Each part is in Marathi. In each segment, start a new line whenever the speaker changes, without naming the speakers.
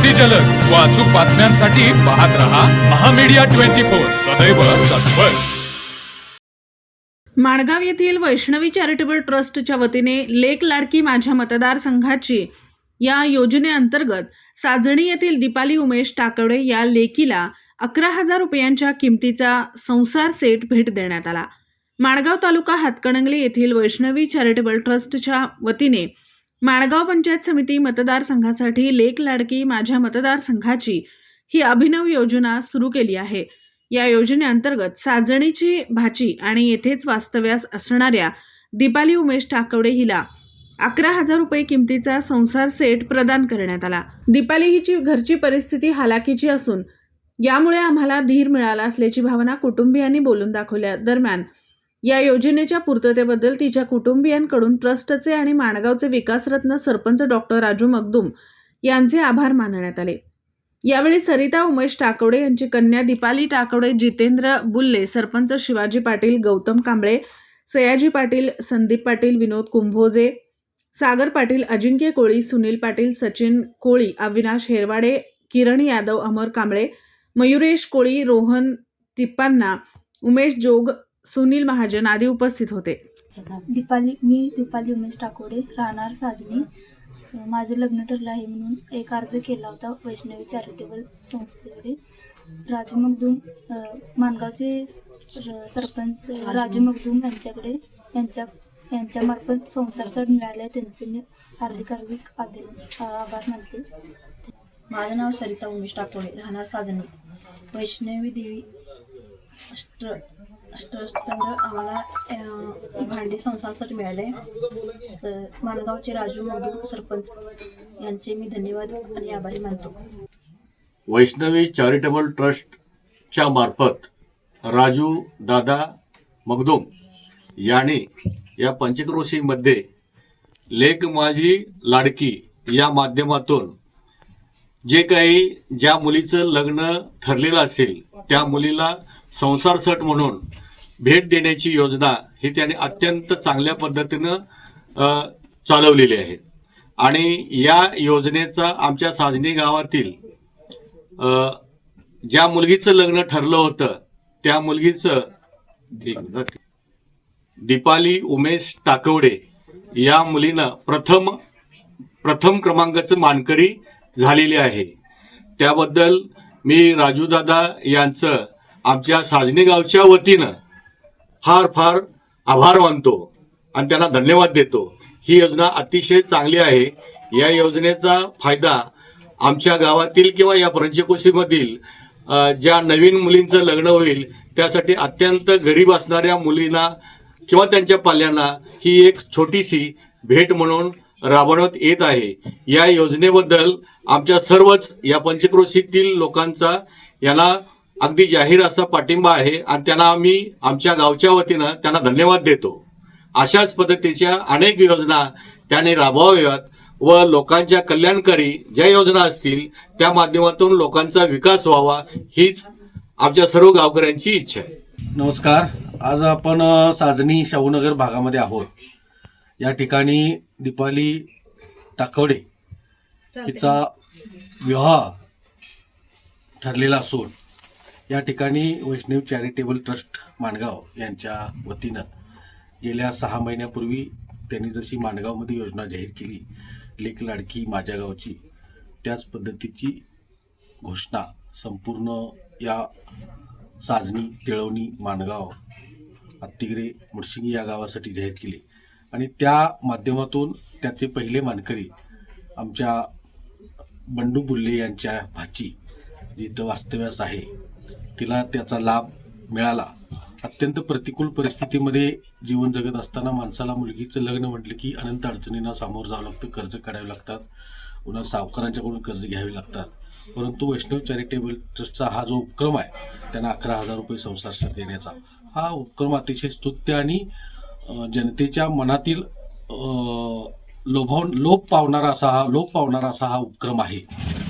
अगदी जलद व अचूक बातम्यांसाठी पाहत रहा महामीडिया 24 सदैव तत्पर।
माणगाव येथील वैष्णवी चॅरिटेबल ट्रस्टच्या वतीने लेक लाडकी माझ्या मतदारसंघाची या योजनेअंतर्गत साजणी येथील दीपाली उमेश टाकवडे या लेकीला 11,000 रुपयांच्या किमतीचा संसार सेट भेट देण्यात आला। माणगाव तालुका हातकणंगले येथील वैष्णवी चॅरिटेबल ट्रस्टच्या वतीने माणगाव पंचायत समिती मतदारसंघासाठी लेक लाडकी माझ्या मतदारसंघाची ही अभिनव योजना सुरू केली आहे। या योजनेअंतर्गत साजणीची भाची आणि येथेच वास्तव्यास असणाऱ्या दीपाली उमेश टाकवडे हिला 11,000 रुपये किमतीचा संसार सेट प्रदान करण्यात आला। दीपाली हिची घरची परिस्थिती हालाकीची असून यामुळे आम्हाला धीर मिळाला असल्याची भावना कुटुंबियांनी बोलून दाखवल्या। दरम्यान या योजनेच्या पूर्ततेबद्दल तिच्या कुटुंबियांकडून ट्रस्टचे आणि माणगावचे विकासरत्न सरपंच डॉक्टर राजू मगदूम यांचे आभार मानण्यात आले। यावेळी सरिता उमेश टाकवडे यांची कन्या दीपाली टाकवडे, जितेंद्र बुल्ले, सरपंच शिवाजी पाटील, गौतम कांबळे, सयाजी पाटील, संदीप पाटील, विनोद कुंभोजे, सागर पाटील, अजिंक्य कोळी, सुनील पाटील, सचिन कोळी, अविनाश हेरवाडे, किरण यादव, अमर कांबळे, मयुरेश कोळी, रोहन तिप्पान्ना, उमेश जोग, सुनील महाजन आदी उपस्थित होते।
मी दीपाली उमेश टाकोडे, राहणार साजणी। माझं लग्न ठरलं आहे म्हणून एक अर्ज केला होता वैष्णवी चॅरिटेबल संस्थेकडे। राजू मगदूम, माणगावचे सरपंच राजू मगदूम यांच्याकडे यांच्यामार्फत संसार सेट मिळाले, त्यांचे मी हार्दिक आभार मानते।
माझं नाव सरिता उमेश टाकोडे, राहणार साजणी। वैष्णवी देवी अष्टस्कंद आम्हाला भांडी संसारासाठी मिळाले। माणगावचे राजू मगदूम सरपंच यांचे मी धन्यवाद आणि आभारी मानतो।
वैष्णवी चॅरिटेबल ट्रस्टच्या मार्फत राजू दादा मगदूम यांनी या पंचक्रोशीमध्ये लेक माझी लाडकी या माध्यमातून जे काही ज्या मुलीचं लग्न ठरलेलं असेल त्या मुलीला संसार सेट म्हणून भेट देण्याची योजना ही त्याने अत्यंत चांगल्या पद्धतीनं चालवलेली आहे। आणि या योजनेचा आमच्या साजणी गावातील ज्या मुलगीचं लग्न ठरलं होतं त्या मुलगीचं दीपाली उमेश टाकवडे या मुलीनं प्रथम क्रमांकाचं मानकरी झालेली आहे। त्याबद्दल मी राजूदादा यांचं आमच्या साजणी गावच्या वतीनं फार आभार मानतो आणि त्यांना धन्यवाद देतो। ही योजना अतिशय चांगली आहे। या योजनेचा फायदा आमच्या गावातील किंवा या पंचक्रोशीमधील ज्या नवीन मुलींचं लग्न होईल त्यासाठी अत्यंत गरीब असणाऱ्या मुलींना किंवा त्यांच्या पाल्यांना ही एक छोटीशी भेट म्हणून राबवण्यात येत आहे। या योजनेबद्दल आमच्या सर्वच या पंचक्रोशीतील लोकांचा याला अगदी जाहीर असा पाठिंबा आहे आणि त्यांना आम्ही आमच्या गावच्या वतीनं त्यांना धन्यवाद देतो। अशाच पद्धतीच्या अनेक योजना त्याने राबवाव्यात व लोकांच्या कल्याणकारी ज्या योजना असतील त्या माध्यमातून लोकांचा विकास व्हावा हीच आमच्या सर्व गावकऱ्यांची इच्छा आहे।
नमस्कार, आज आपण साजणी शाहूनगर भागामध्ये आहोत। या ठिकाणी दीपाली टाकवडे हिचा विवाह ठरलेला असून या ठिकाणी वैष्णवी चॅरिटेबल ट्रस्ट माणगाव यांच्या वतीनं गेल्या 6 महिन्यापूर्वी त्यांनी जशी माणगावमध्ये योजना जाहीर केली लेक लाडकी माझ्या गावची, त्याच पद्धतीची घोषणा संपूर्ण या साजणी, तिळवणी, माणगाव, अत्तिगिरे, मुडशिंगी या गावासाठी जाहीर केली आणि त्या माध्यमातून त्याचे पहिले मानकरी आमच्या बंडू बुल्ले यांच्या भाची जिथं वास्तव्यास आहे तिला त्याचा लाभ मिळाला। अत्यंत प्रतिकूल परिस्थितीमध्ये जीवन जगत असताना माणसाला मुलगीचं लग्न म्हटलं की अनंत अडचणींना सामोरं जावं लागतं, कर्ज काढावे लागतात, पुन्हा सावकारांच्याकडून कर्ज घ्यावे लागतात। परंतु वैष्णव चॅरिटेबल ट्रस्टचा हा जो उपक्रम आहे त्यांना 11,000 रुपये संसार सेट देण्याचा हा उपक्रम अतिशय स्तुत्य आणि जनतेच्या मनातील लोप पावणारा असा हा उपक्रम आहे।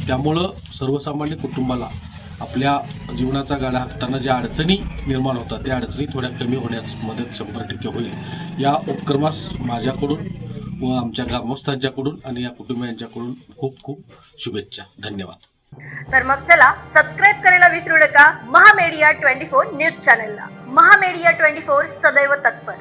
त्यामुळं सर्वसामान्य कुटुंबाला आपल्या जीवनाचा गाडा हाकताना ज्या अडचणी निर्माण होतात त्या अडचणी थोड्या कमी होण्यास मदत 100% होईल। या उपक्रमास माझ्याकडून व आमच्या ग्रामस्थांच्याकडून आणि या कुटुंबियांच्याकडून खूप खूप शुभेच्छा. धन्यवाद.
तर मग चला सबस्क्राईब करायला विसरू नका महामेडिया 24 न्यूज चॅनलला. महामेडिया 24 सदैव तत्पर.